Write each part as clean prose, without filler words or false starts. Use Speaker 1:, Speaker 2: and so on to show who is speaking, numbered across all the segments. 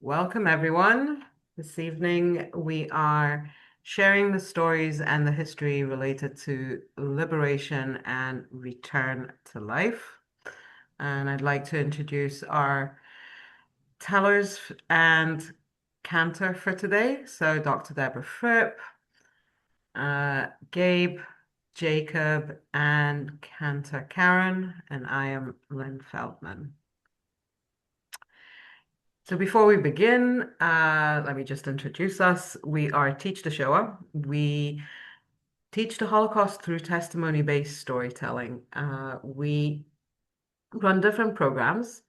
Speaker 1: Welcome, everyone. This evening, we are sharing the stories and the history related to liberation and return to life. And I'd like to introduce our tellers and cantor for today. So, Dr. Deborah Fripp, Gabe, Jacob, and Cantor Karen, and I am Lynn Feldman. So before we begin, let me just introduce us. We are Teach the Shoah. We teach the Holocaust through testimony-based storytelling. We run different programs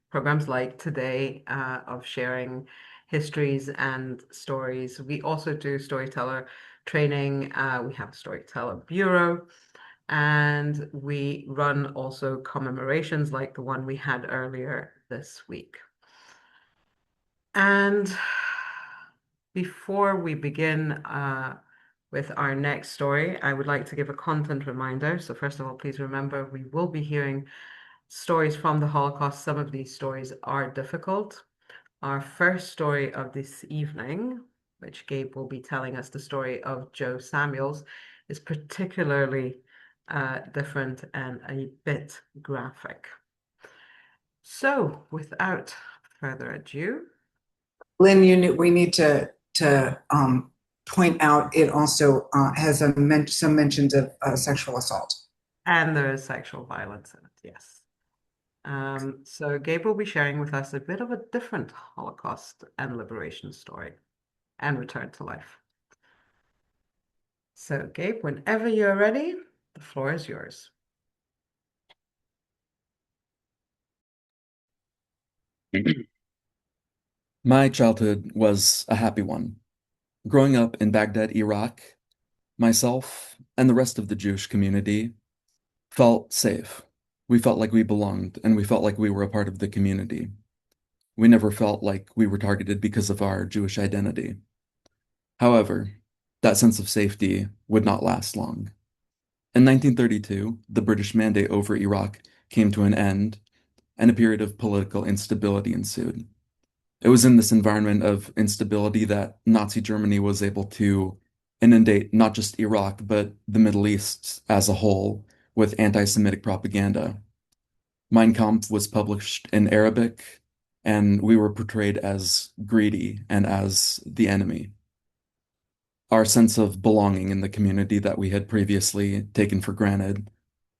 Speaker 1: like today of sharing histories and stories. We also do storyteller training. We have a storyteller bureau, and we run also commemorations like the one we had earlier this week. And before we begin with our next story, I would like to give a content reminder. So first of all, please remember we will be hearing stories from the Holocaust. Some of these stories are difficult. Our first story of this evening, which Gabe will be telling us the story of Joe Samuels, is particularly different and a bit graphic. So without further ado,
Speaker 2: Lynn, we need to point out it also has some mentions of sexual assault.
Speaker 1: and there is sexual violence in it, yes. So Gabe will be sharing with us a bit of a different Holocaust and liberation story and return to life. So Gabe, whenever you're ready, the floor is yours.
Speaker 3: My childhood was a happy one. Growing up in Baghdad, Iraq, myself and the rest of the Jewish community felt safe. We felt like we belonged and we felt like we were a part of the community. We never felt like we were targeted because of our Jewish identity. However, that sense of safety would not last long. In 1932, the British mandate over Iraq came to an end and a period of political instability ensued. It was in this environment of instability that Nazi Germany was able to inundate not just Iraq, but the Middle East as a whole with anti-Semitic propaganda. Mein Kampf was published in Arabic, and we were portrayed as greedy and as the enemy. Our sense of belonging in the community that we had previously taken for granted,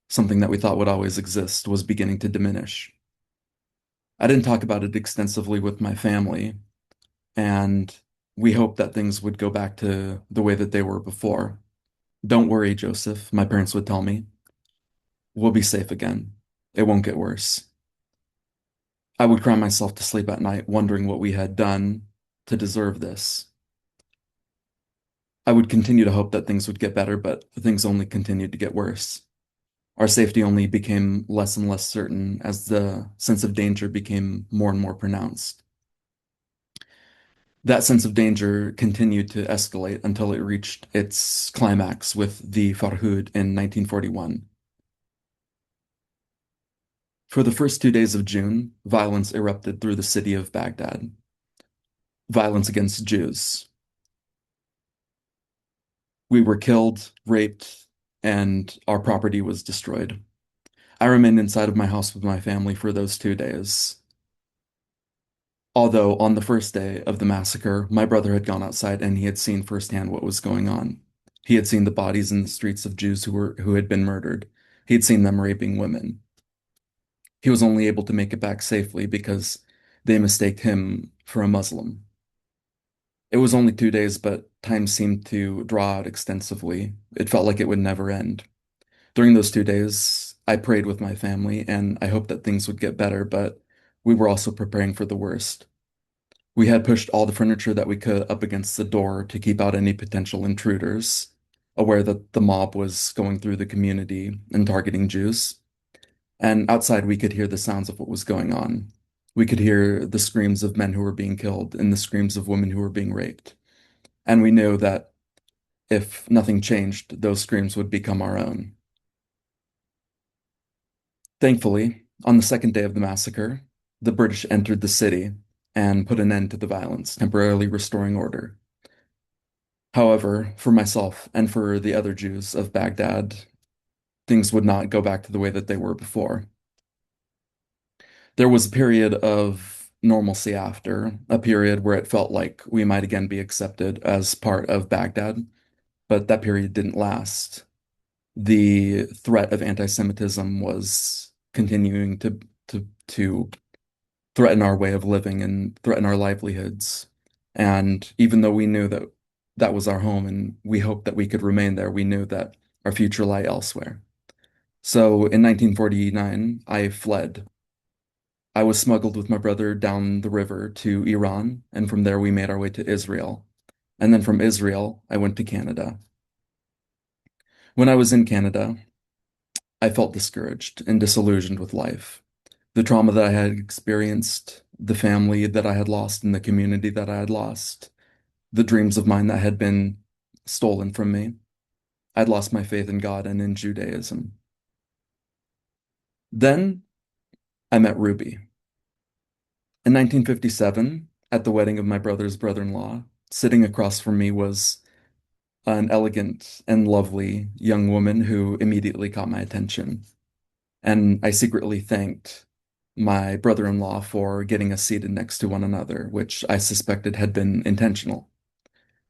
Speaker 3: something that we thought would always exist, was beginning to diminish. I didn't talk about it extensively with my family, and we hoped that things would go back to the way that they were before. Don't worry, Joseph, my parents would tell me. We'll be safe again. It won't get worse. I would cry myself to sleep at night, wondering what we had done to deserve this. I would continue to hope that things would get better, but things only continued to get worse. Our safety only became less and less certain as the sense of danger became more and more pronounced. That sense of danger continued to escalate until it reached its climax with the Farhud in 1941. For the first 2 days of June, violence erupted through the city of Baghdad. Violence against Jews. We were killed, raped, and our property was destroyed. I remained inside of my house with my family for those 2 days. Although on the first day of the massacre, my brother had gone outside and he had seen firsthand what was going on. He had seen the bodies in the streets of Jews who had been murdered. He had seen them raping women. He was only able to make it back safely because they mistaked him for a Muslim. It was only 2 days, but time seemed to draw out extensively. It felt like it would never end. During those 2 days, I prayed with my family and I hoped that things would get better, but we were also preparing for the worst. We had pushed all the furniture that we could up against the door to keep out any potential intruders, aware that the mob was going through the community and targeting Jews. And outside, we could hear the sounds of what was going on. We could hear the screams of men who were being killed and the screams of women who were being raped. And we knew that if nothing changed, those screams would become our own. Thankfully, on the second day of the massacre, the British entered the city and put an end to the violence, temporarily restoring order. However, for myself and for the other Jews of Baghdad, things would not go back to the way that they were before. There was a period of normalcy after, a period where it felt like we might again be accepted as part of Baghdad, but that period didn't last. The threat of anti-Semitism was continuing to threaten our way of living and threaten our livelihoods. And even though we knew that that was our home and we hoped that we could remain there, we knew that our future lay elsewhere. So in 1949, I fled. I was smuggled with my brother down the river to Iran, and from there we made our way to Israel. And then from Israel, I went to Canada. When I was in Canada, I felt discouraged and disillusioned with life. The trauma that I had experienced, the family that I had lost, and the community that I had lost, the dreams of mine that had been stolen from me. I'd lost my faith in God and in Judaism. Then I met Ruby. In 1957, at the wedding of my brother's brother-in-law, sitting across from me was an elegant and lovely young woman who immediately caught my attention. And I secretly thanked my brother-in-law for getting us seated next to one another, which I suspected had been intentional.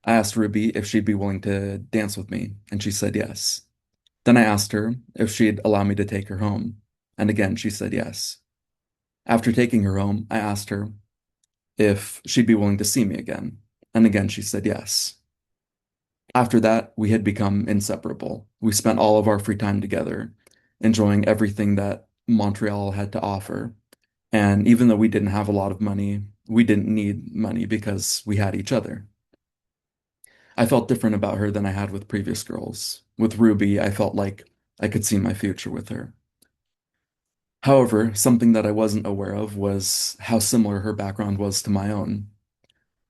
Speaker 3: I asked Ruby if she'd be willing to dance with me, and she said yes. Then I asked her if she'd allow me to take her home, and again she said yes. After taking her home, I asked her if she'd be willing to see me again, and again she said yes. After that, we had become inseparable. We spent all of our free time together, enjoying everything that Montreal had to offer. And even though we didn't have a lot of money, we didn't need money because we had each other. I felt different about her than I had with previous girls. With Ruby, I felt like I could see my future with her. However, something that I wasn't aware of was how similar her background was to my own.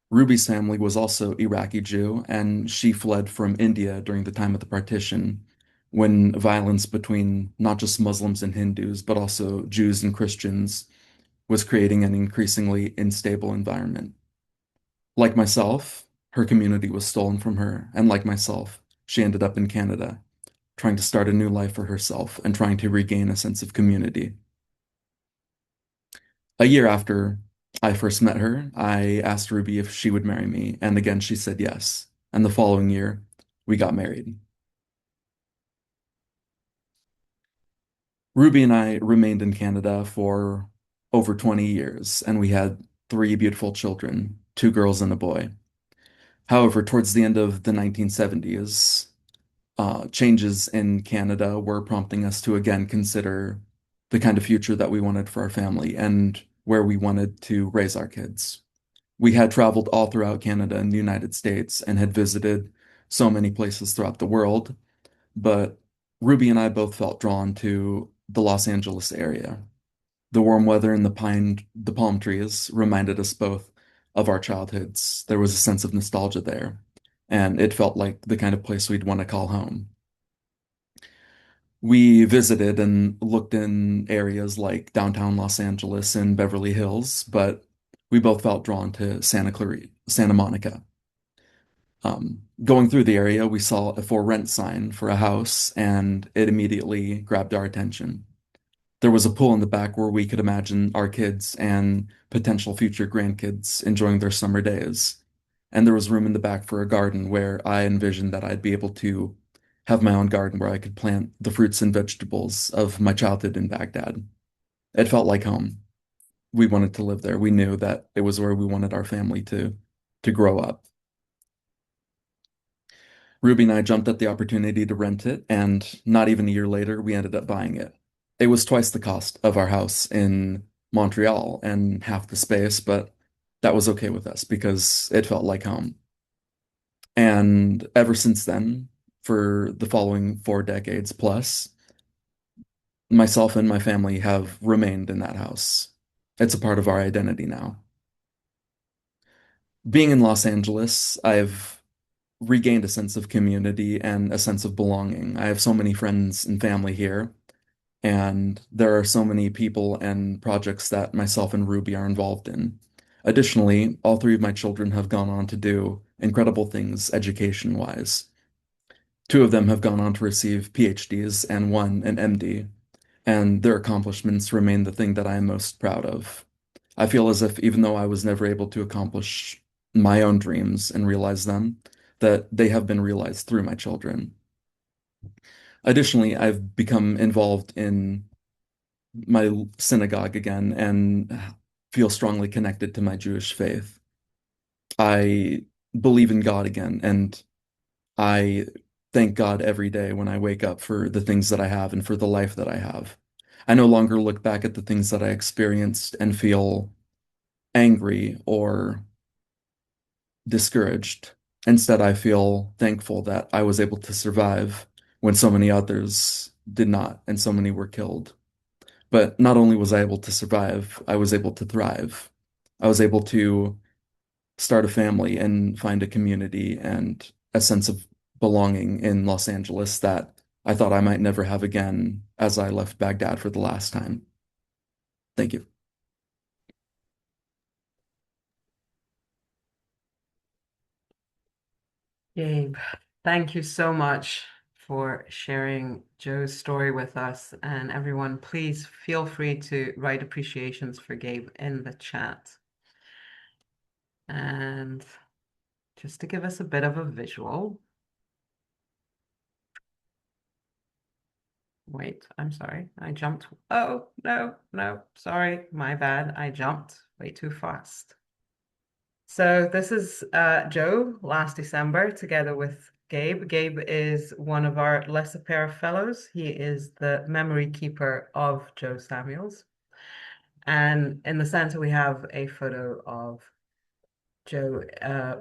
Speaker 3: Ruby's family was also Iraqi Jew, and she fled from India during the time of the partition, when violence between not just Muslims and Hindus, but also Jews and Christians was creating an increasingly unstable environment. Like myself, her community was stolen from her, and like myself, she ended up in Canada, trying to start a new life for herself and trying to regain a sense of community. A year after I first met her, I asked Ruby if she would marry me, and again she said yes. And the following year, we got married. Ruby and I remained in Canada for over 20 years, and we had three beautiful children, two girls and a boy. However, towards the end of the 1970s, changes in Canada were prompting us to again consider the kind of future that we wanted for our family and where we wanted to raise our kids. We had traveled all throughout Canada and the United States and had visited so many places throughout the world, but Ruby and I both felt drawn to the Los Angeles area. The warm weather and the palm trees reminded us both of our childhoods. There was a sense of nostalgia there, and it felt like the kind of place we'd want to call home. We visited and looked in areas like downtown Los Angeles and Beverly Hills, but we both felt drawn to Santa Monica. Going through the area, we saw a for rent sign for a house, and it immediately grabbed our attention. There was a pool in the back where we could imagine our kids and potential future grandkids enjoying their summer days. And there was room in the back for a garden where I envisioned that I'd be able to have my own garden where I could plant the fruits and vegetables of my childhood in Baghdad. It felt like home. We wanted to live there. We knew that it was where we wanted our family to grow up. Ruby and I jumped at the opportunity to rent it, and not even a year later, we ended up buying it. It was twice the cost of our house in Montreal and half the space, but that was okay with us because it felt like home. And ever since then, for the following 4 decades plus, myself and my family have remained in that house. It's a part of our identity now. Being in Los Angeles, I've regained a sense of community and a sense of belonging. I have so many friends and family here, and there are so many people and projects that myself and Ruby are involved in. Additionally, all three of my children have gone on to do incredible things education-wise. Two of them have gone on to receive PhDs and one an MD, and their accomplishments remain the thing that I am most proud of. I feel as if even though I was never able to accomplish my own dreams and realize them, that they have been realized through my children. Additionally, I've become involved in my synagogue again and feel strongly connected to my Jewish faith. I believe in God again, and I thank God every day when I wake up for the things that I have and for the life that I have. I no longer look back at the things that I experienced and feel angry or discouraged. Instead, I feel thankful that I was able to survive when so many others did not and so many were killed. But not only was I able to survive, I was able to thrive. I was able to start a family and find a community and a sense of belonging in Los Angeles that I thought I might never have again as I left Baghdad for the last time. Thank you.
Speaker 1: Gabe, thank you so much for sharing Joe's story with us. And everyone, please feel free to write appreciations for Gabe in the chat. And just to give us a bit of a visual. Wait, I'm sorry. I jumped. Oh, no, no, sorry. My bad. I jumped way too fast. So this is Joe last December together with Gabe. Gabe is one of our laissez-faire fellows. He is the memory keeper of Joe Samuels. And in the center, we have a photo of Joe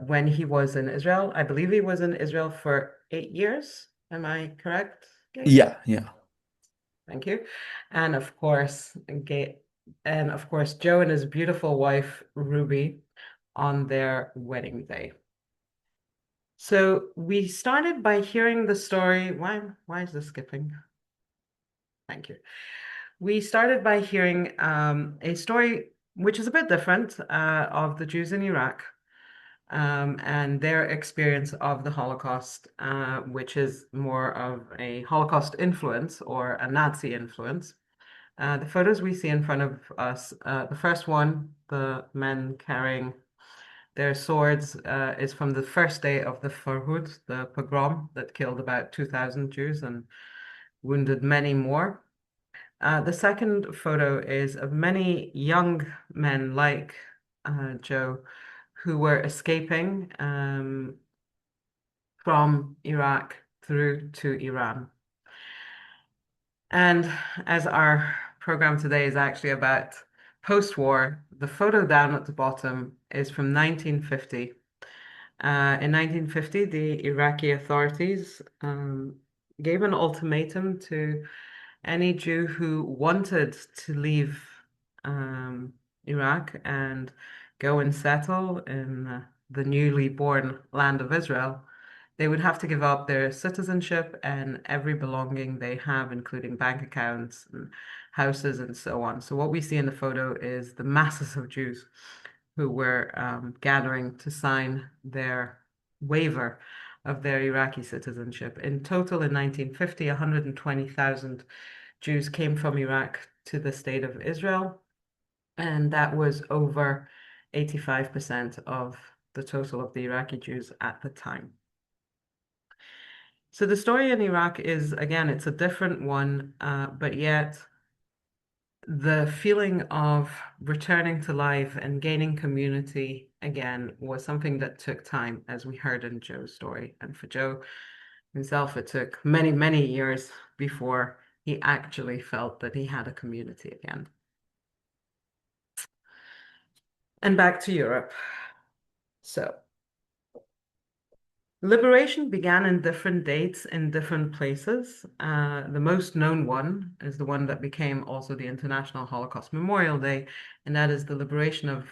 Speaker 1: when he was in Israel. I believe he was in Israel for 8 years. Am I correct, Gabe?
Speaker 3: Yeah.
Speaker 1: Thank you. And of course, Joe and his beautiful wife, Ruby, on their wedding day. So we started by hearing the story. Why is this skipping? Thank you. We started by hearing a story which is a bit different of the Jews in Iraq and their experience of the Holocaust, which is more of a Holocaust influence or a Nazi influence. The photos we see in front of us, the first one, the men carrying their swords, is from the first day of the Farhud, the pogrom that killed about 2,000 Jews and wounded many more. The second photo is of many young men like Joe who were escaping from Iraq through to Iran. And as our program today is actually about post-war, the photo down at the bottom is from 1950. In 1950, the Iraqi authorities gave an ultimatum to any Jew who wanted to leave Iraq and go and settle in the newly born land of Israel. They would have to give up their citizenship and every belonging they have, including bank accounts and houses and so on. So what we see in the photo is the masses of Jews who were gathering to sign their waiver of their Iraqi citizenship. In total, in 1950, 120,000 Jews came from Iraq to the state of Israel, and that was over 85% of the total of the Iraqi Jews at the time. So the story in Iraq is, again, it's a different one, but yet the feeling of returning to life and gaining community again was something that took time, as we heard in Joe's story. And for Joe himself, it took many, many years before he actually felt that he had a community again. And back to Europe. So liberation began in different dates in different places. The most known one is the one that became also the International Holocaust Memorial Day, and that is the liberation of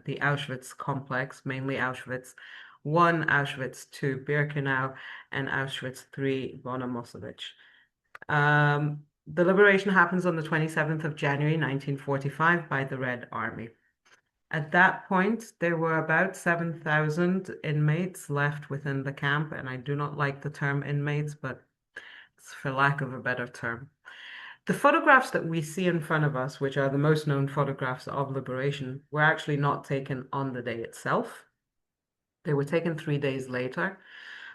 Speaker 1: the Auschwitz complex, mainly Auschwitz I, Auschwitz II, Birkenau, and Auschwitz III, Bona Mosevich. The liberation happens on the 27th of January, 1945 by the Red Army. At that point, there were about 7,000 inmates left within the camp, and I do not like the term inmates, but it's for lack of a better term. The photographs that we see in front of us, which are the most known photographs of liberation, were actually not taken on the day itself. They were taken 3 days later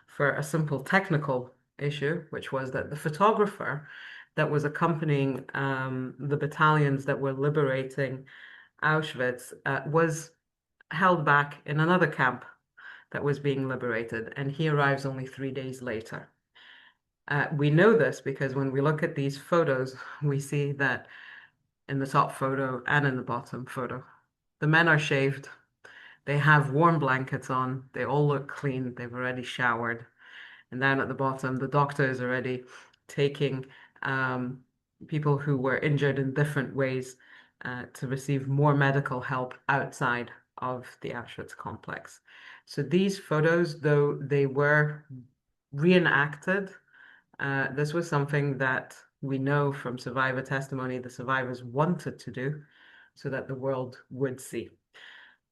Speaker 1: for a simple technical issue, which was that the photographer that was accompanying the battalions that were liberating Auschwitz was held back in another camp that was being liberated, and he arrives only 3 days later. We know this because when we look at these photos, we see that in the top photo and in the bottom photo, the men are shaved. They have warm blankets on. They all look clean. They've already showered. And down at the bottom, the doctor is already taking people who were injured in different ways to receive more medical help outside of the Auschwitz complex. So these photos, though they were reenacted, this was something that we know from survivor testimony the survivors wanted to do so that the world would see,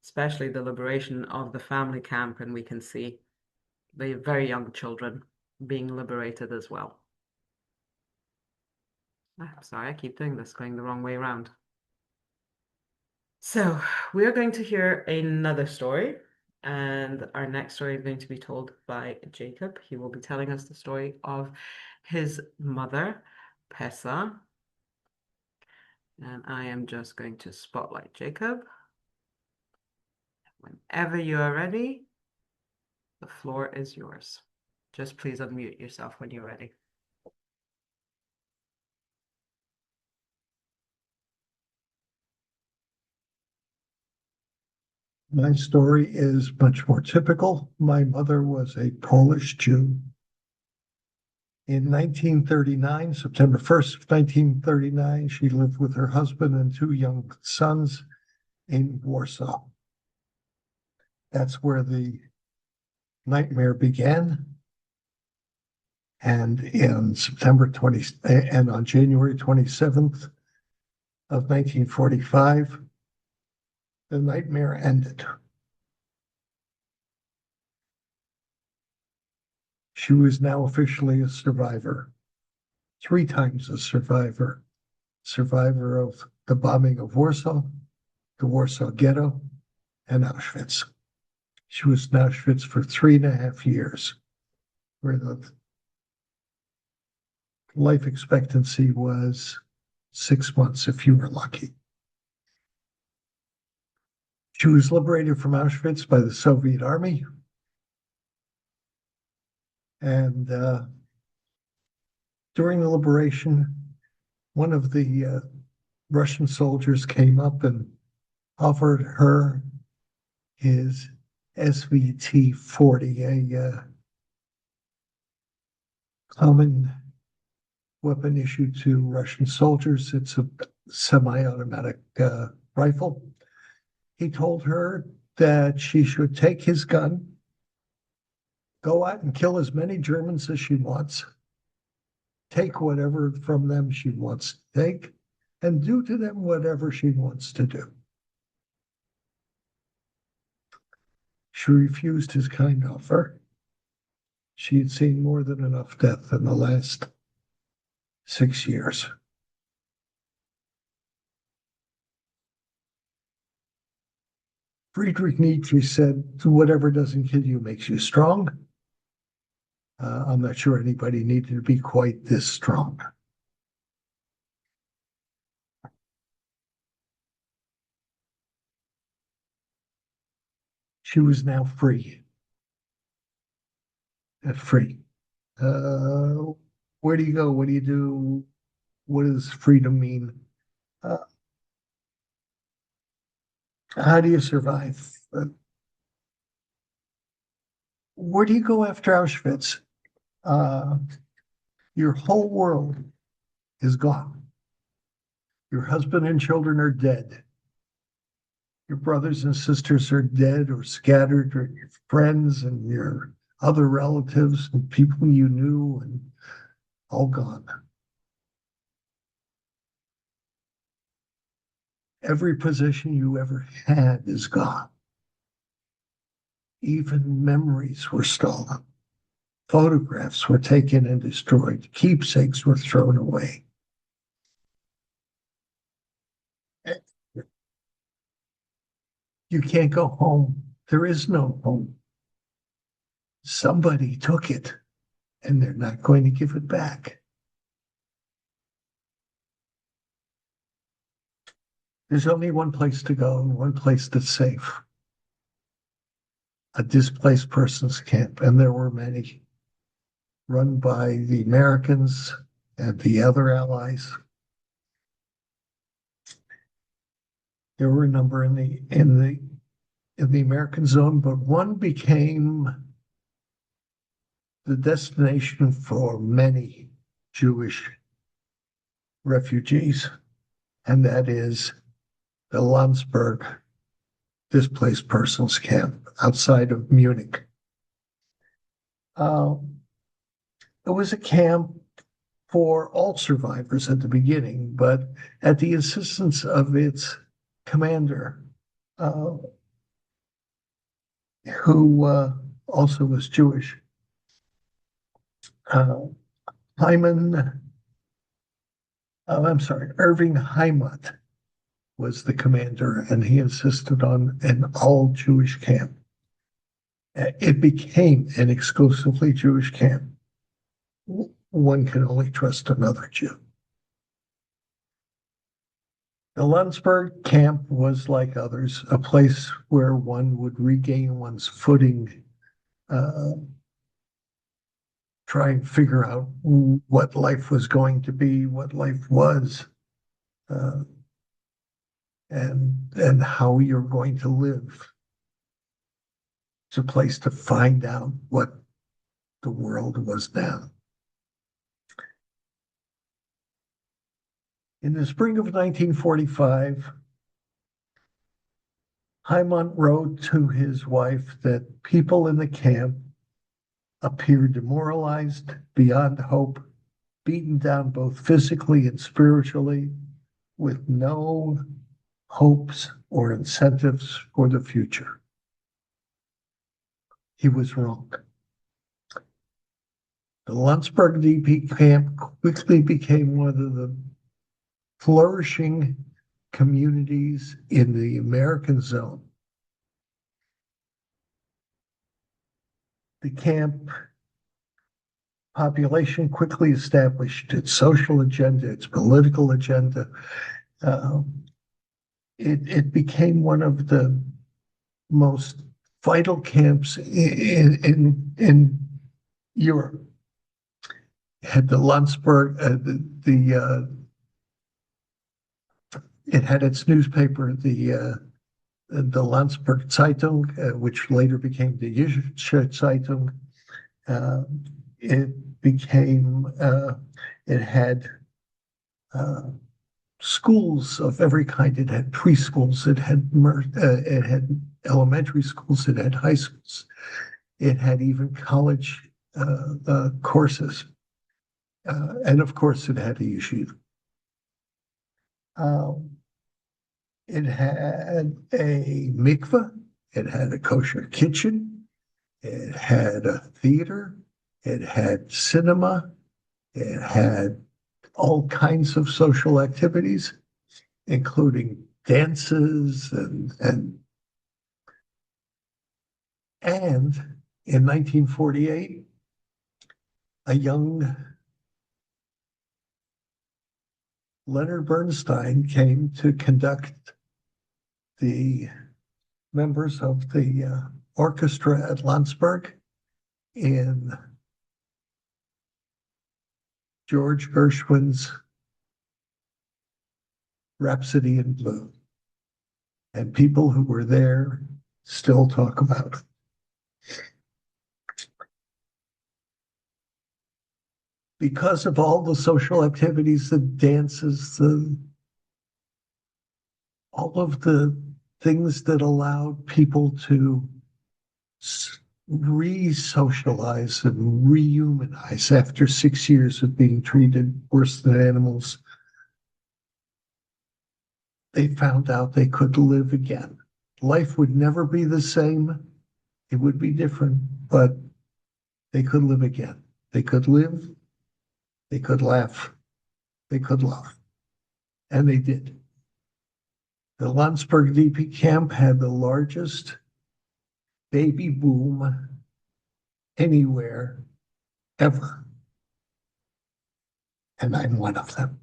Speaker 1: especially the liberation of the family camp, and we can see the very young children being liberated as well. I'm sorry, I keep doing this, going the wrong way around. So we're going to hear another story, and our next story is going to be told by Jacob. He will be telling us the story of his mother, Pessa. And I am just going to spotlight Jacob. Whenever you are ready, the floor is yours. Just please unmute yourself when you're ready.
Speaker 4: My story is much more typical. My mother was a Polish Jew. In 1939, September 1st, 1939, she lived with her husband and two young sons in Warsaw. That's where the nightmare began. And in September 20, and on January 27th of 1945, the nightmare ended. She was now officially a survivor, 3 times a survivor of the bombing of Warsaw, the Warsaw Ghetto, and Auschwitz. She was in Auschwitz for 3.5 years, where the life expectancy was 6 months if you were lucky. She was liberated from Auschwitz by the Soviet Army. And during the liberation, one of the Russian soldiers came up and offered her his SVT-40, a common weapon issued to Russian soldiers. It's a semi-automatic rifle. He told her that she should take his gun, go out and kill as many Germans as she wants, take whatever from them she wants to take, and do to them whatever she wants to do. She refused his kind offer. She had seen more than enough death in the last 6 years. Friedrich Nietzsche said, whatever doesn't kill you makes you strong. I'm not sure anybody needed to be quite this strong. She was now free. Free. Where do you go? What do you do? What does freedom mean? How do you survive? Where do you go after Auschwitz? Your whole world is gone. Your husband and children are dead. Your brothers and sisters are dead or scattered, or your friends and your other relatives and people you knew, and all gone. Every possession you ever had is gone. Even memories were stolen. Photographs were taken and destroyed. Keepsakes were thrown away. You can't go home. There is no home. Somebody took it, and they're not going to give it back. There's only one place to go and one place that's safe. A displaced persons camp, and there were many, run by the Americans and the other allies. There were a number in the American zone, but one became the destination for many Jewish refugees, and that is the Landsberg displaced persons camp outside of Munich. It was a camp for all survivors at the beginning, but at the insistence of its commander, who also was Jewish, Irving Heimat was the commander, and he insisted on an all-Jewish camp. It became an exclusively Jewish camp. One can only trust another Jew. The Landsberg camp was, like others, a place where one would regain one's footing, try and figure out what life was going to be, what life was, and how you're going to live. It's a place to find out what the world was now. In the spring of 1945, Heimat wrote to his wife that people in the camp appeared demoralized, beyond hope, beaten down both physically and spiritually, with no hopes or incentives for the future. He was wrong. The Landsberg DP camp quickly became one of the flourishing communities in the American zone. The camp population quickly established its social agenda, its political agenda. It became one of the most vital camps in Europe. It had the Landsberg, it had its newspaper, the Landsberg Zeitung, which later became the Jüdische Zeitung. It had schools of every kind. It had preschools, it had elementary schools, it had high schools, it had even college courses, and of course it had a yeshiva. It had a mikveh, it had a kosher kitchen, it had a theater, it had cinema, it had all kinds of social activities, including dances and in 1948, a young Leonard Bernstein came to conduct the members of the orchestra at Landsberg in George Gershwin's Rhapsody in Blue. And people who were there still talk about it. Because of all the social activities, the dances, all of the things that allowed people to re-socialize and rehumanize after 6 years of being treated worse than animals, they found out they could live again. Life would never be the same. It would be different, but they could live again. They could live, they could laugh, they could love. And they did. The Landsberg DP camp had the largest baby boom anywhere ever. And I'm one of them.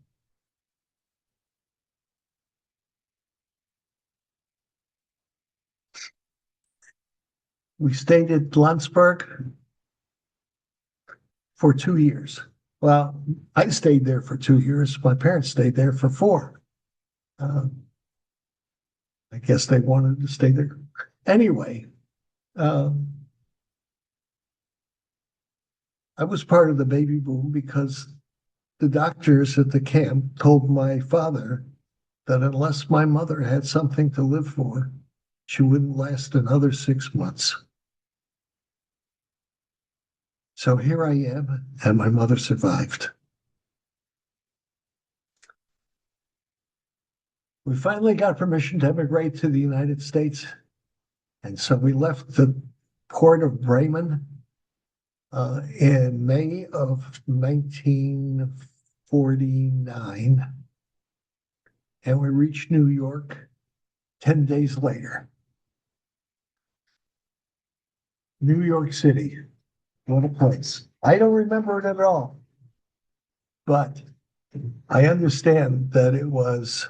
Speaker 4: We stayed at Landsberg for 2 years. Well, I stayed there for 2 years. My parents stayed there for 4. I guess they wanted to stay there. Anyway, I was part of the baby boom because the doctors at the camp told my father that unless my mother had something to live for, she wouldn't last another 6 months. So here I am, and my mother survived. We finally got permission to emigrate to the United States. And so we left the port of Bremen in May of 1949. And we reached New York 10 days later. New York City, what a place. I don't remember it at all. But I understand that it was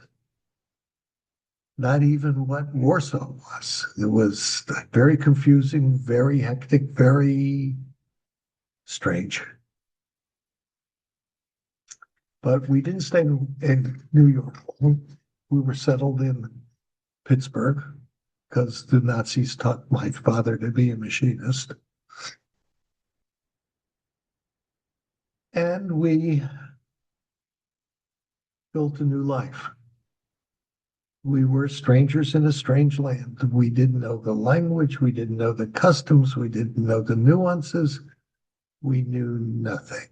Speaker 4: not even what Warsaw was. It was very confusing, very hectic, very strange. But we didn't stay in New York. We were settled in Pittsburgh because the Nazis taught my father to be a machinist. And we built a new life. We were strangers in a strange land. We didn't know the language. We didn't know the customs. We didn't know the nuances. We knew nothing.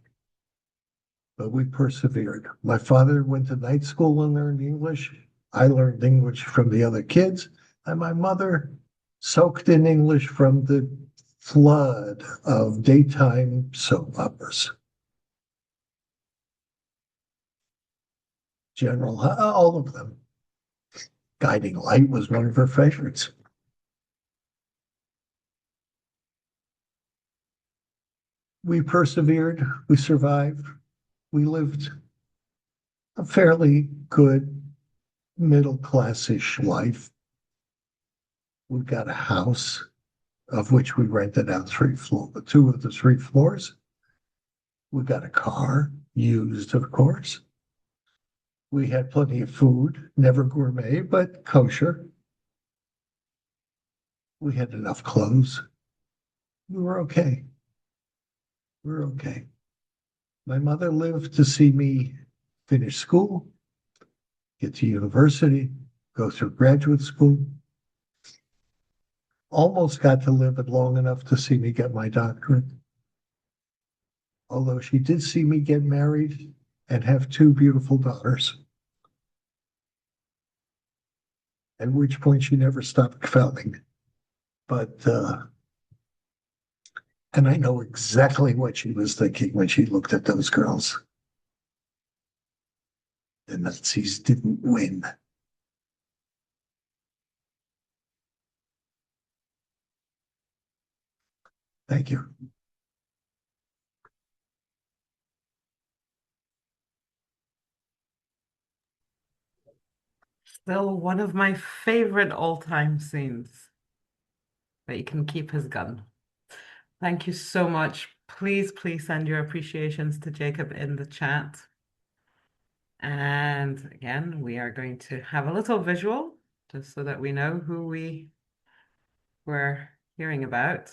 Speaker 4: But we persevered. My father went to night school and learned English. I learned English from the other kids. And my mother soaked in English from the flood of daytime soap operas. All of them. Guiding Light was one of her favorites. We persevered, we survived, we lived a fairly good middle-class-ish life. We got a house of which we rented out 2 of the 3 floors. We got a car, used, of course. We had plenty of food, never gourmet, but kosher. We had enough clothes. We were okay. We were okay. My mother lived to see me finish school, get to university, go through graduate school. Almost got to live it long enough to see me get my doctorate. Although she did see me get married and have 2 beautiful daughters. At which point she never stopped filming. But, and I know exactly what she was thinking when she looked at those girls. The Nazis didn't win. Thank you.
Speaker 1: Still one of my favorite all-time scenes. That he can keep his gun. Thank you so much. Please, please send your appreciations to Jacob in the chat. And again, we are going to have a little visual just so that we know who we were hearing about.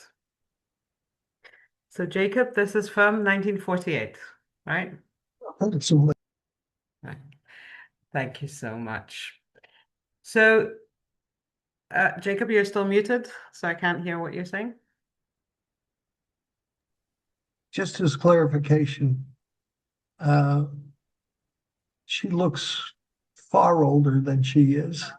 Speaker 1: So Jacob, this is from 1948, right?
Speaker 4: Absolutely.
Speaker 1: Right. Thank you so much. So, Jacob, you're still muted, so I can't hear what you're saying.
Speaker 4: Just as clarification, she looks far older than she is.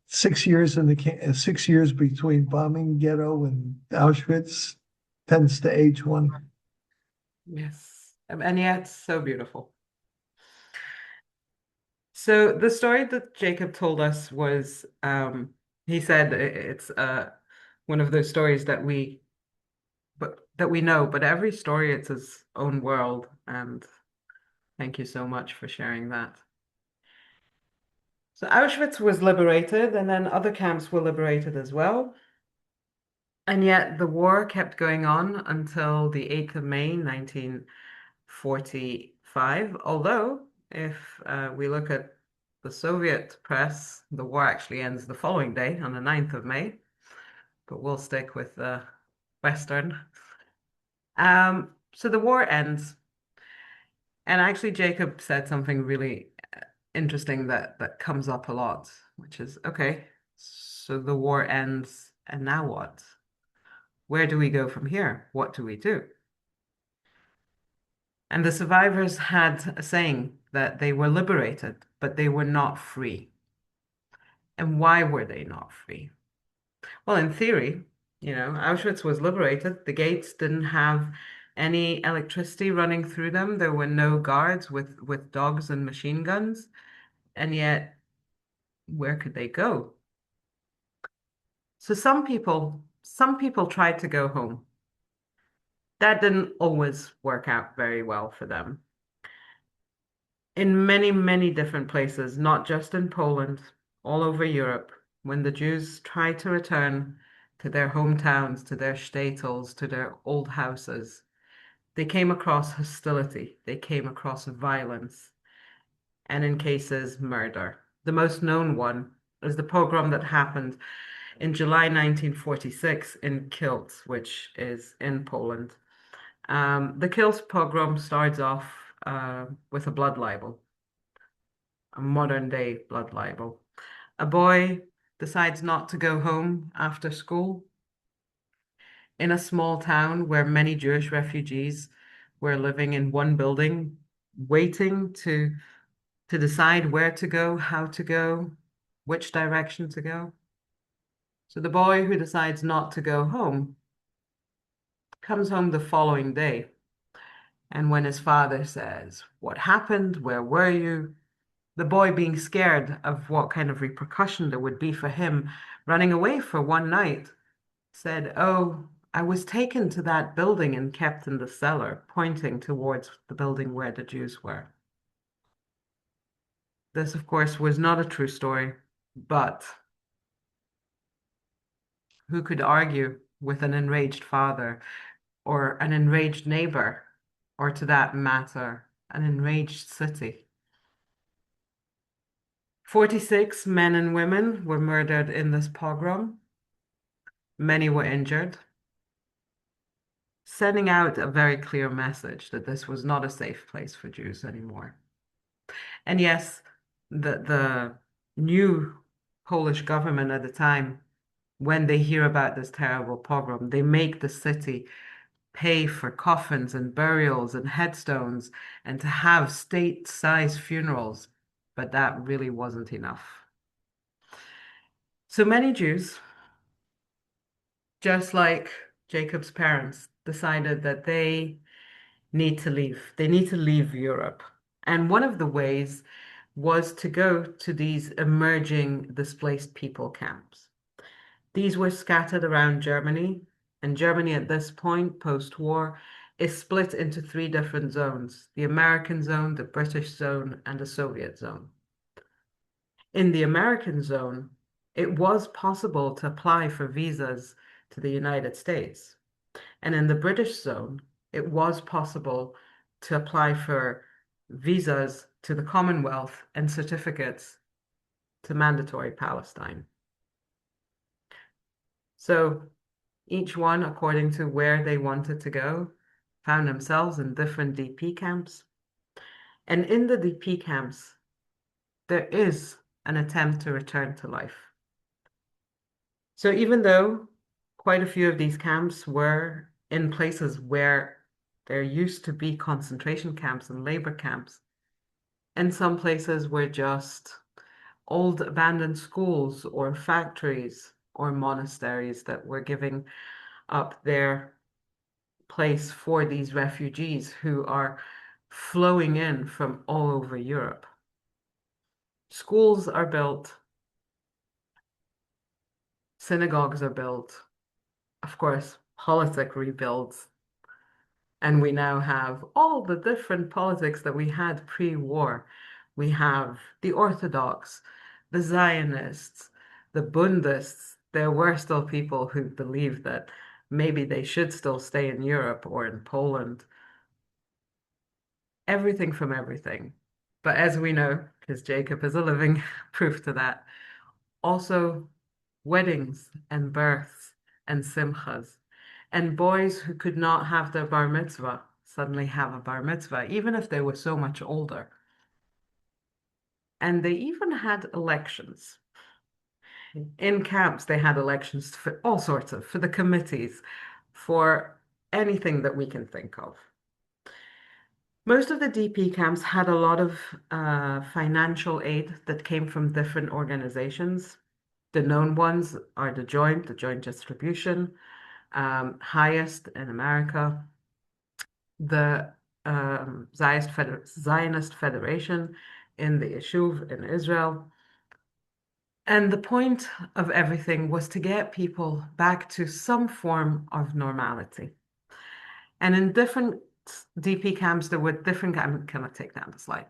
Speaker 4: 6 years 6 years between bombing ghetto and Auschwitz tends to age one.
Speaker 1: Yes. And yet so beautiful. So the story that Jacob told us was, he said it's one of those stories that we know, but every story it's its own world. And thank you so much for sharing that. So Auschwitz was liberated, and then other camps were liberated as well. And yet the war kept going on until the 8th of May, 1945. Although, if we look at the Soviet press, the war actually ends the following day on the 9th of May, but we'll stick with the Western. So the war ends. And actually, Jacob said something really interesting that comes up a lot, which is, okay, so the war ends, and now what? Where do we go from here? What do we do? And the survivors had a saying that they were liberated, but they were not free. And why were they not free? Well, in theory, Auschwitz was liberated. The gates didn't have any electricity running through them. There were no guards with dogs and machine guns. And yet, where could they go? So some people tried to go home. That didn't always work out very well for them. In many, many different places, not just in Poland, all over Europe, when the Jews tried to return to their hometowns, to their shtetls, to their old houses, they came across hostility, they came across violence, and in cases, murder. The most known one is the pogrom that happened in July 1946 in Kielce, which is in Poland. The Kielce pogrom starts off with a blood libel, a modern day blood libel. A boy decides not to go home after school in a small town where many Jewish refugees were living in one building, waiting to decide where to go, how to go, which direction to go. So the boy who decides not to go home comes home the following day. And when his father says, "What happened? Where were you?" The boy, being scared of what kind of repercussion there would be for him running away for one night, said, "Oh, I was taken to that building and kept in the cellar," pointing towards the building where the Jews were. This, of course, was not a true story, but who could argue with an enraged father or an enraged neighbor, or to that matter, an enraged city? 46 men and women were murdered in this pogrom. Many were injured, sending out a very clear message that this was not a safe place for Jews anymore. And yes, the new Polish government at the time, when they hear about this terrible pogrom, they make the city pay for coffins and burials and headstones and to have state-sized funerals, but that really wasn't enough. So many Jews, just like Jacob's parents, decided that they need to leave. They need to leave Europe. And one of the ways was to go to these emerging displaced people camps. These were scattered around Germany, and Germany at this point, post-war, is split into three different zones: the American zone, the British zone, and the Soviet zone. In the American zone, it was possible to apply for visas to the United States. And in the British zone, it was possible to apply for visas to the Commonwealth and certificates to mandatory Palestine. So each one, according to where they wanted to go, found themselves in different DP camps. And in the DP camps, there is an attempt to return to life. So even though quite a few of these camps were in places where there used to be concentration camps and labor camps, and some places were just old abandoned schools or factories or monasteries that were giving up their place for these refugees who are flowing in from all over Europe. Schools are built, synagogues are built, of course, politic rebuilds, and we now have all the different politics that we had pre-war. We have the Orthodox, the Zionists, the Bundists. There were still people who believed that maybe they should still stay in Europe or in Poland. Everything from everything. But as we know, because Jacob is a living proof to that, also weddings and births and simchas, and boys who could not have their bar mitzvah suddenly have a bar mitzvah, even if they were so much older. And they even had elections. In camps, they had elections for all sorts of, for the committees, for anything that we can think of. Most of the DP camps had a lot of financial aid that came from different organizations. The known ones are the Joint Distribution, highest in America, the Zionist Federation in the Yishuv in Israel. And the point of everything was to get people back to some form of normality. And in different DP camps, there were different, I cannot take down the slide.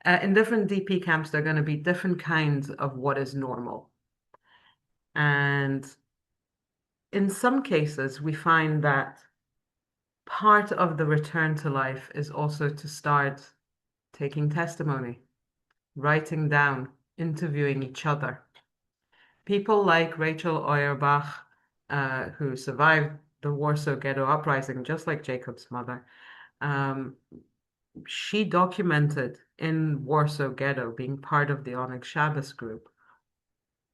Speaker 1: In different DP camps, there are going to be different kinds of what is normal. And in some cases, we find that part of the return to life is also to start taking testimony, writing down, interviewing each other. People like Rachel Auerbach, who survived the Warsaw Ghetto Uprising, just like Jacob's mother, she documented in Warsaw Ghetto, being part of the Onyx Shabbos group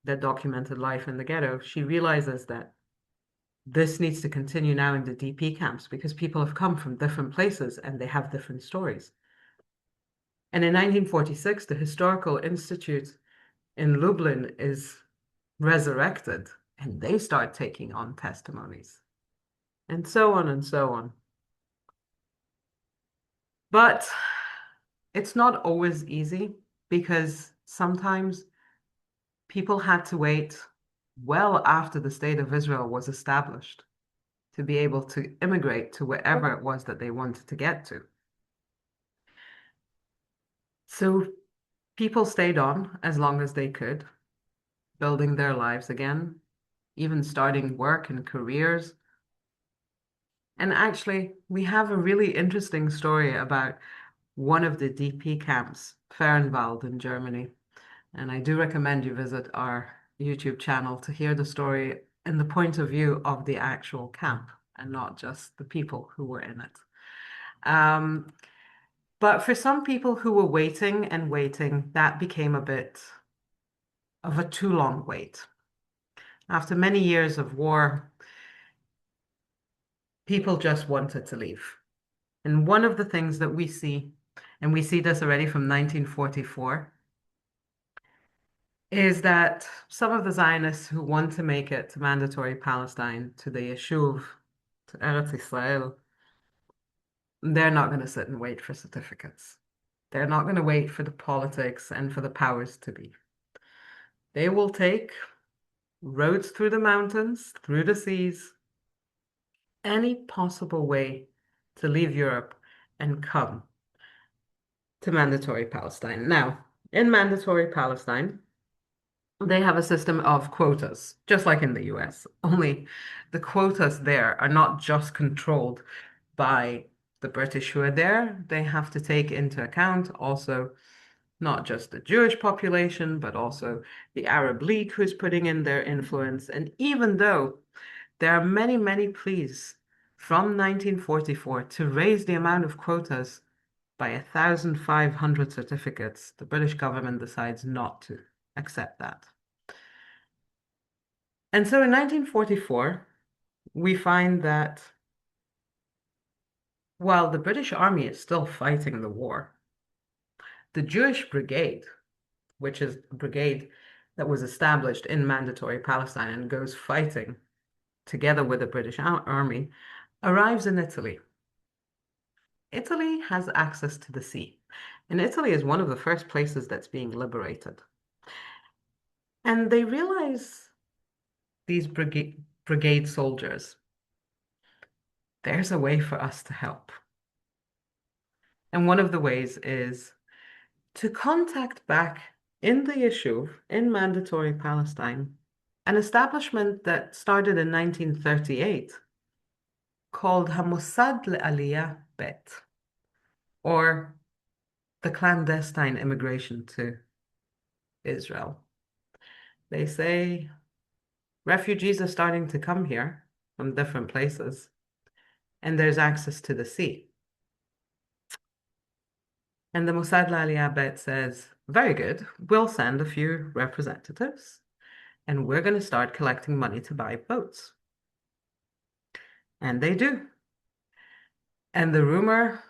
Speaker 1: that documented life in the ghetto. She realizes that this needs to continue now in the DP camps because people have come from different places and they have different stories. And in 1946, the Historical Institute in Lublin is resurrected and they start taking on testimonies and so on and so on. But it's not always easy because sometimes people had to wait well after the state of Israel was established to be able to immigrate to wherever it was that they wanted to get to. So people stayed on as long as they could, building their lives again, even starting work and careers. And actually, we have a really interesting story about one of the DP camps, Fehrenwald in Germany. And I do recommend you visit our YouTube channel to hear the story in the point of view of the actual camp and not just the people who were in it. But for some people who were waiting and waiting, that became a bit of a too long wait. After many years of war, people just wanted to leave. And one of the things that we see, and we see this already from 1944, is that some of the Zionists who want to make it to mandatory Palestine, to the Yishuv, to Eretz Israel, they're not going to sit and wait for certificates. They're not going to wait for the politics and for the powers to be. They will take roads through the mountains, through the seas, any possible way to leave Europe and come to mandatory Palestine. Now, in mandatory Palestine, they have a system of quotas, just like in the US, only the quotas there are not just controlled by the British who are there. They have to take into account also not just the Jewish population, but also the Arab League who's putting in their influence. And even though there are many, many pleas from 1944 to raise the amount of quotas by 1,500 certificates, the British government decides not to accept that. And so in 1944, we find that while the British Army is still fighting the war, The Jewish Brigade, which is a brigade that was established in Mandatory Palestine and goes fighting together with the British Army, arrives in Italy. Italy has access to the sea, and Italy is one of the first places that's being liberated. And they realize, these brigade soldiers, there's a way for us to help. And one of the ways is to contact back in the issue in Mandatory Palestine an establishment that started in 1938 called Hamossad Le'aliyah Bet, or the clandestine immigration to Israel. They say refugees are starting to come here from different places, and there's access to the sea. And the Mossad Le'aliyah Bet says, very good, we'll send a few representatives, and we're going to start collecting money to buy boats. And they do. And the rumor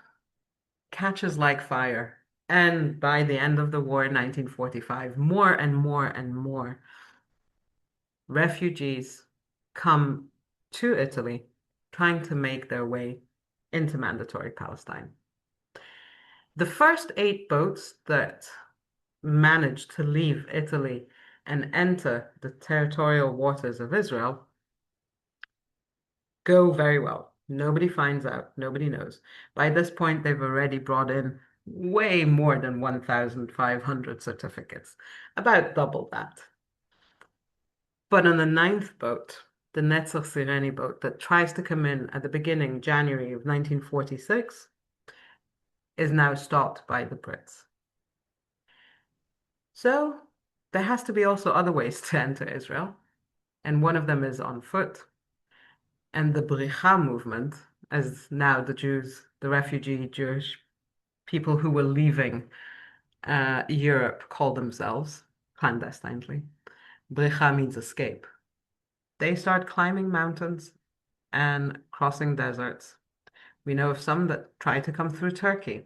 Speaker 1: catches like fire. And by the end of the war in 1945, more and more and more refugees come to Italy trying to make their way into Mandatory Palestine. The first 8 boats that managed to leave Italy and enter the territorial waters of Israel go very well. Nobody finds out, nobody knows. By this point, they've already brought in way more than 1,500 certificates, about double that. But on the 9th boat, the Netzer Sireni boat that tries to come in at the beginning, January of 1946, is now stopped by the Brits. So there has to be also other ways to enter Israel, and one of them is on foot. And the Bricha movement, as now the Jews, the refugee Jewish people who were leaving Europe call themselves clandestinely. Bricha means escape. They start climbing mountains and crossing deserts. We know of some that try to come through Turkey,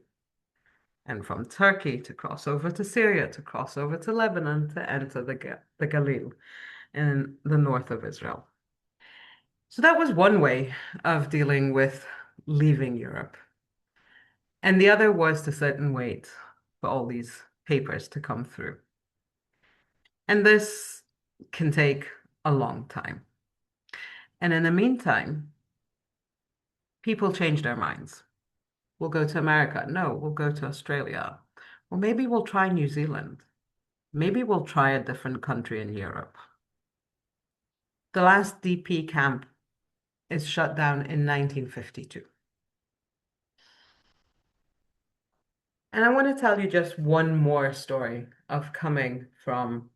Speaker 1: and from Turkey to cross over to Syria, to cross over to Lebanon, to enter the Galil in the north of Israel. So that was one way of dealing with leaving Europe. And the other was to sit and wait for all these papers to come through. And this can take a long time. And in the meantime, people change their minds. We'll go to America. No, we'll go to Australia. Or maybe we'll try New Zealand. Maybe we'll try a different country in Europe. The last DP camp is shut down in 1952. And I want to tell you just one more story of coming from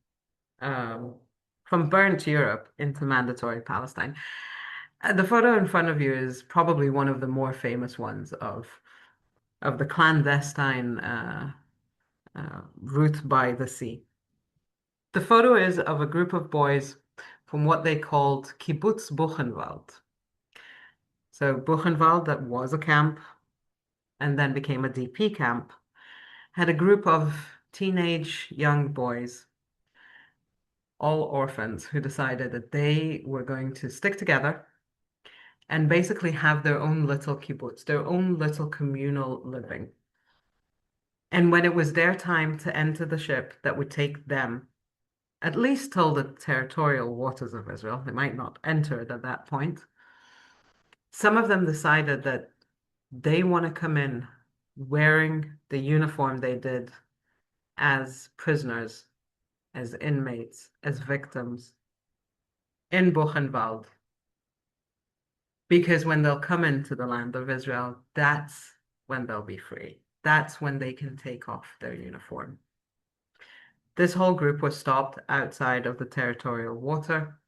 Speaker 1: burnt Europe into Mandatory Palestine. The photo in front of you is probably one of the more famous ones of the clandestine route by the sea. The photo is of a group of boys from what they called Kibbutz Buchenwald. So Buchenwald, that was a camp and then became a DP camp, had a group of teenage young boys, all orphans, who decided that they were going to stick together and basically have their own little kibbutz, their own little communal living. And when it was their time to enter the ship that would take them at least till the territorial waters of Israel, they might not enter it at that point, some of them decided that they want to come in wearing the uniform they did as prisoners, as inmates, as victims in Buchenwald. Because when they'll come into the land of Israel, that's when they'll be free. That's when they can take off their uniform. This whole group was stopped outside of the territorial water,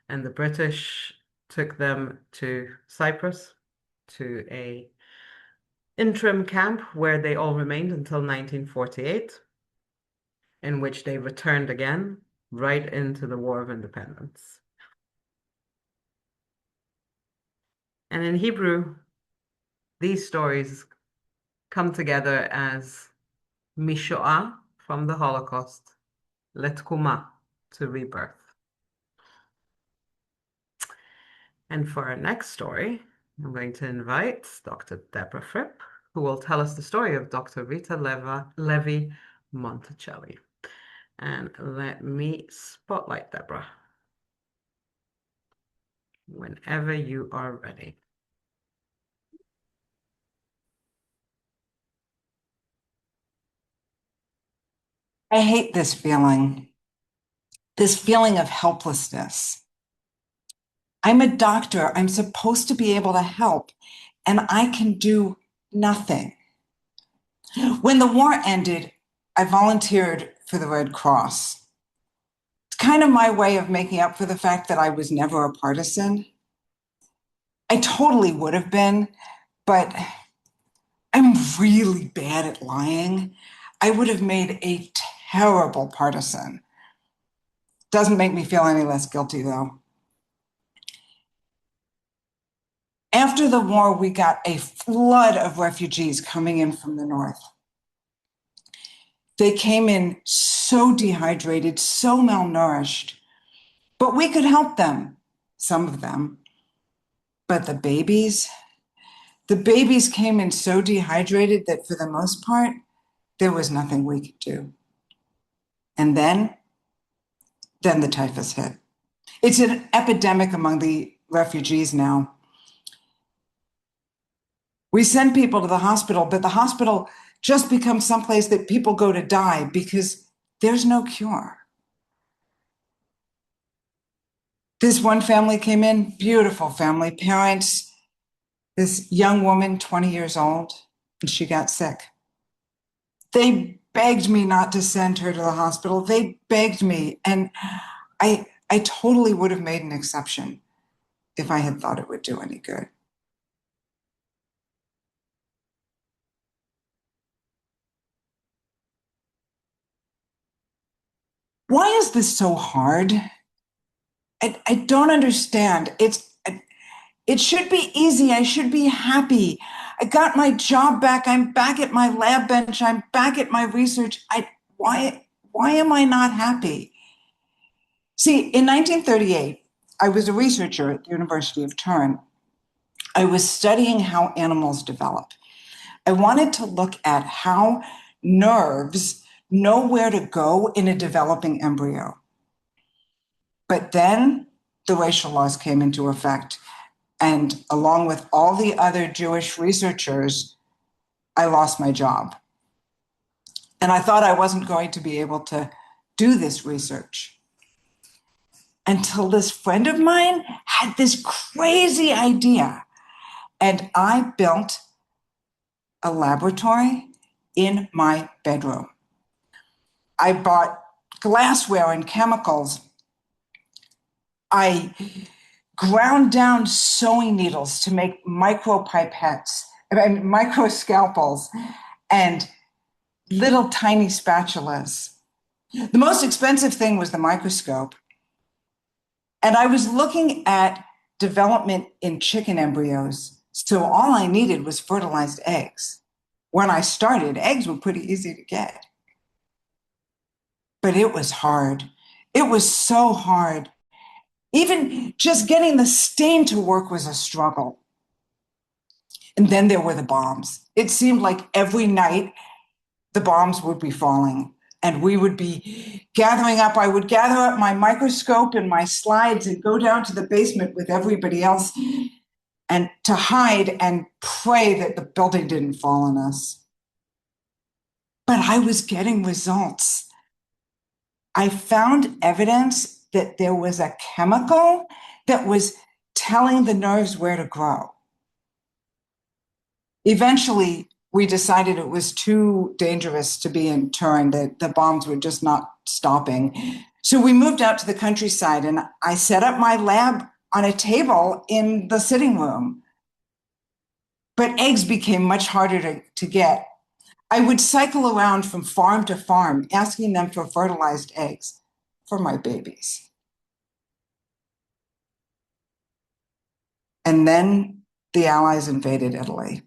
Speaker 1: and the British took them to Cyprus, to a interim camp where they all remained until 1948, in which they returned again right into the War of Independence. And in Hebrew, these stories come together as Mishoah, from the Holocaust, Letkuma, to rebirth. And for our next story, I'm going to invite Dr. Deborah Fripp, who will tell us the story of Dr. Rita Levi Monticelli. And let me spotlight Deborah whenever you are ready.
Speaker 2: I hate this feeling of helplessness. I'm a doctor. I'm supposed to be able to help, and I can do nothing. When the war ended, I volunteered for the Red Cross. It's kind of my way of making up for the fact that I was never a partisan. I totally would have been, but I'm really bad at lying. I would have made a terrible partisan. Doesn't make me feel any less guilty, though. After the war, we got a flood of refugees coming in from the north. They came in so dehydrated, so malnourished, but we could help them, some of them. But the babies came in so dehydrated that for the most part, there was nothing we could do. And then the typhus hit. It's an epidemic among the refugees now. We send people to the hospital, but the hospital just becomes someplace that people go to die because there's no cure. This one family came in, beautiful family, parents, this young woman, 20 years old, and she got sick. They begged me not to send her to the hospital. They begged me, and I totally would have made an exception if I had thought it would do any good. Why is this so hard? I don't understand. It should be easy. I should be happy. I got my job back. I'm back at my lab bench. I'm back at my research. Why am I not happy? See, in 1938, I was a researcher at the University of Turin. I was studying how animals develop. I wanted to look at how nerves know where to go in a developing embryo. But then the racial laws came into effect. And along with all the other Jewish researchers, I lost my job. And I thought I wasn't going to be able to do this research until this friend of mine had this crazy idea. And I built a laboratory in my bedroom. I bought glassware and chemicals. I ground down sewing needles to make micro scalpels, and little tiny spatulas. The most expensive thing was the microscope. And I was looking at development in chicken embryos. So all I needed was fertilized eggs. When I started, eggs were pretty easy to get. But it was hard. It was so hard. Even just getting the stain to work was a struggle. And then there were the bombs. It seemed like every night the bombs would be falling and we would be gathering up. I would gather up my microscope and my slides and go down to the basement with everybody else and to hide and pray that the building didn't fall on us. But I was getting results. I found evidence that there was a chemical that was telling the nerves where to grow. Eventually, we decided it was too dangerous to be in Turin, that the bombs were just not stopping. So we moved out to the countryside and I set up my lab on a table in the sitting room. But eggs became much harder to get. I would cycle around from farm to farm asking them for fertilized eggs for my babies. And then the Allies invaded Italy.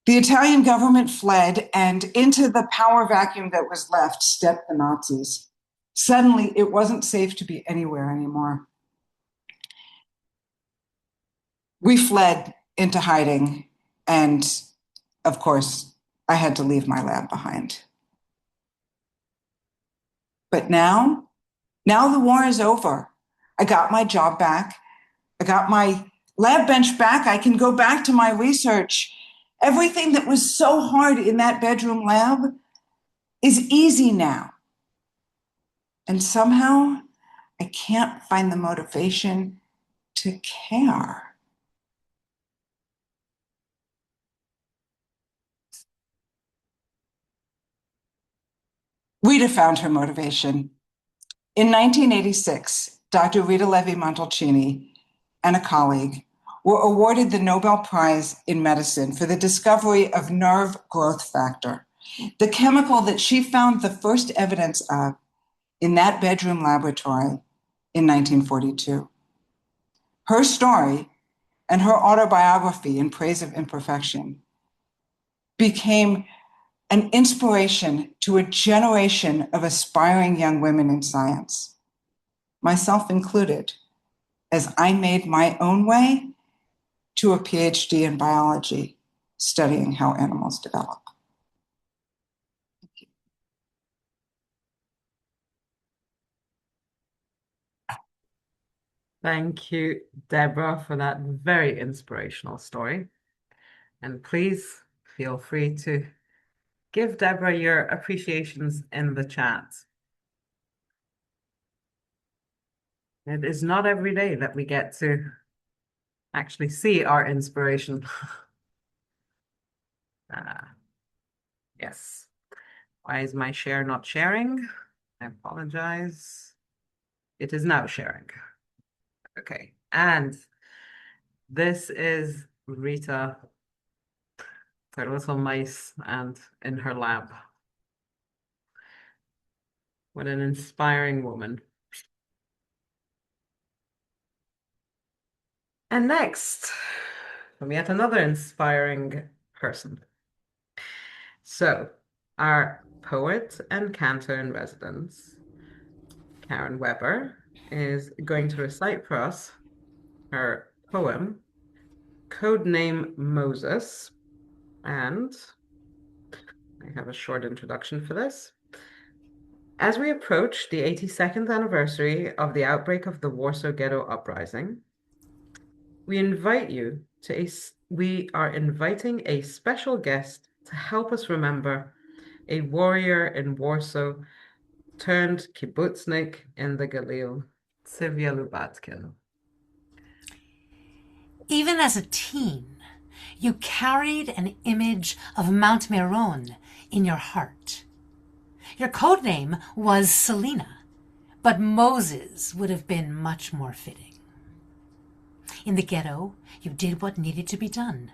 Speaker 2: The Italian government fled, and into the power vacuum that was left stepped the Nazis. Suddenly, it wasn't safe to be anywhere anymore. We fled into hiding, and of course, I had to leave my lab behind. But now the war is over. I got my job back. I got my lab bench back. I can go back to my research. Everything that was so hard in that bedroom lab is easy now. And somehow I can't find the motivation to care. Rita found her motivation. In 1986, Dr. Rita Levi-Montalcini and a colleague were awarded the Nobel Prize in Medicine for the discovery of nerve growth factor, the chemical that she found the first evidence of in that bedroom laboratory in 1942. Her story and her autobiography, In Praise of Imperfection, became an inspiration to a generation of aspiring young women in science, myself included, as I made my own way to a PhD in biology, studying how animals develop.
Speaker 1: Thank you, Deborah, for that very inspirational story. And please feel free to give Deborah your appreciations in the chat. It is not every day that we get to actually see our inspiration. Yes. Why is my share not sharing? I apologize. It is now sharing. Okay. And this is Rita, her little mice, and in her lab. What an inspiring woman. And next, from yet another inspiring person. So, our poet and cantor in residence, Karen Webber, is going to recite for us her poem, Codename Moses, and I have a short introduction for this. As we approach the 82nd anniversary of the outbreak of the Warsaw Ghetto Uprising, we are inviting a special guest to help us remember a warrior in Warsaw turned kibbutznik in the Galil, Sylvia Lubatkin.
Speaker 5: Even as a teen, you carried an image of Mount Meron in your heart. Your code name was Selena, but Moses would have been much more fitting. In the ghetto, you did what needed to be done,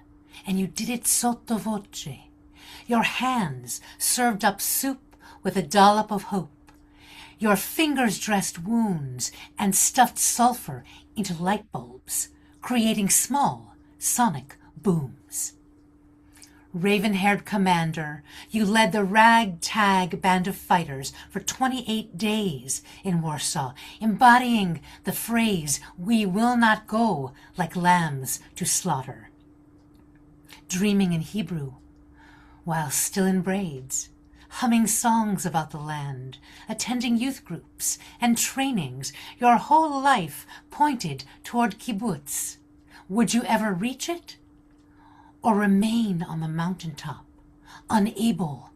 Speaker 5: and you did it sotto voce. Your hands served up soup with a dollop of hope. Your fingers dressed wounds and stuffed sulfur into light bulbs, creating small sonic booms. Raven-haired commander, you led the ragtag band of fighters for 28 days in Warsaw, embodying the phrase, "We will not go like lambs to slaughter." Dreaming in Hebrew, while still in braids, humming songs about the land, attending youth groups and trainings, your whole life pointed toward kibbutz. Would you ever reach it? Or remain on the mountaintop, unable,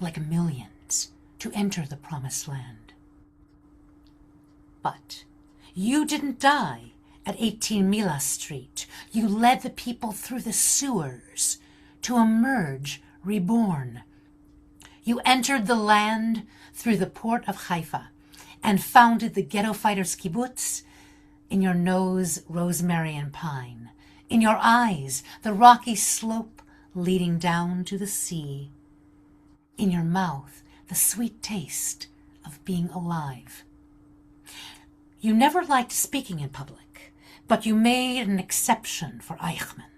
Speaker 5: like millions, to enter the promised land? But you didn't die at 18 Mila Street. You led the people through the sewers to emerge reborn. You entered the land through the port of Haifa and founded the ghetto fighters kibbutz. In your nose, rosemary and pine. In your eyes, the rocky slope leading down to the sea. In your mouth, the sweet taste of being alive. You never liked speaking in public, but you made an exception for Eichmann.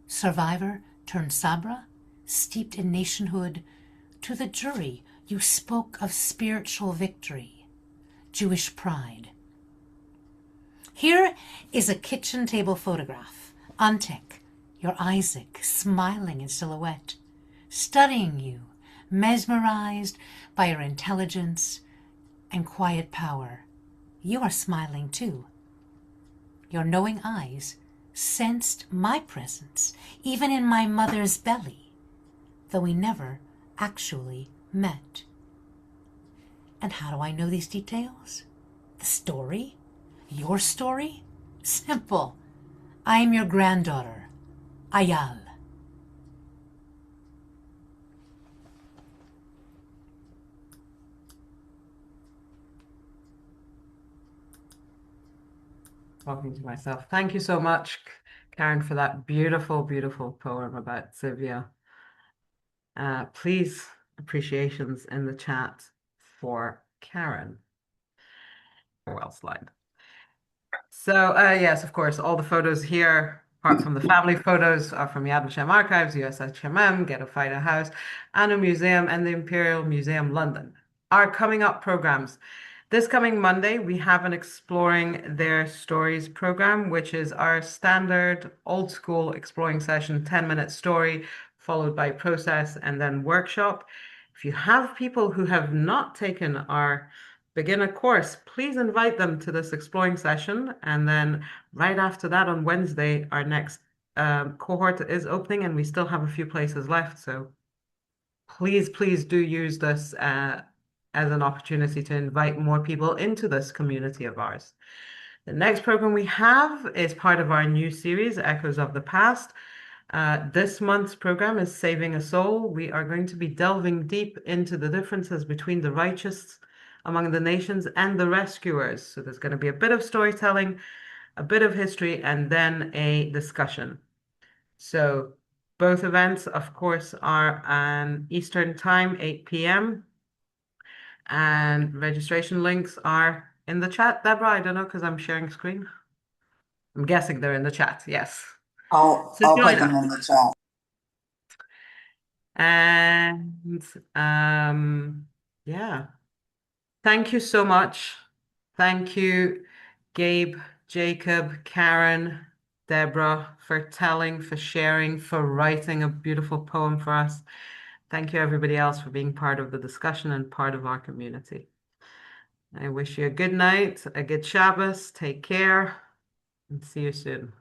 Speaker 5: Survivor turned Sabra, steeped in nationhood, to the jury you spoke of spiritual victory, Jewish pride. Here is a kitchen table photograph. Antek, your Isaac, smiling in silhouette, studying you, mesmerized by your intelligence and quiet power. You are smiling too. Your knowing eyes sensed my presence, even in my mother's belly, though we never actually met. And how do I know these details? The story? Your story? Simple. I am your granddaughter, Ayal.
Speaker 1: Talking to myself. Thank you so much, Karen, for that beautiful, beautiful poem about Sylvia. Please, appreciations in the chat for Karen. Well slide. So, yes, of course, all the photos here, apart from the family photos, are from Yad Vashem Archives, USHMM, Ghetto Fighter House, Anna Museum, and the Imperial Museum London. Our coming up programs. This coming Monday, we have an Exploring Their Stories program, which is our standard old school exploring session, 10-minute story, followed by process and then workshop. If you have people who have not taken our beginner course, please invite them to this exploring session. And then right after that on Wednesday, our next cohort is opening and we still have a few places left. So please, please do use this as an opportunity to invite more people into this community of ours. The next program we have is part of our new series, Echoes of the Past. This month's program is Saving a Soul. We are going to be delving deep into the differences between the righteous among the nations and the rescuers. So there's going to be a bit of storytelling, a bit of history, and then a discussion. So both events, of course, are on Eastern Time, 8 p.m. And registration links are in the chat. Deborah, I don't know because I'm sharing screen. I'm guessing they're in the chat. Yes.
Speaker 2: I'll
Speaker 1: So
Speaker 2: put
Speaker 1: join
Speaker 2: them
Speaker 1: us.
Speaker 2: in the chat.
Speaker 1: And yeah, thank you so much. Thank you, Gabe, Jacob, Karen, Deborah, for telling, for sharing, for writing a beautiful poem for us. Thank you, everybody else, for being part of the discussion and part of our community. I wish you a good night, a good Shabbos. Take care, and see you soon.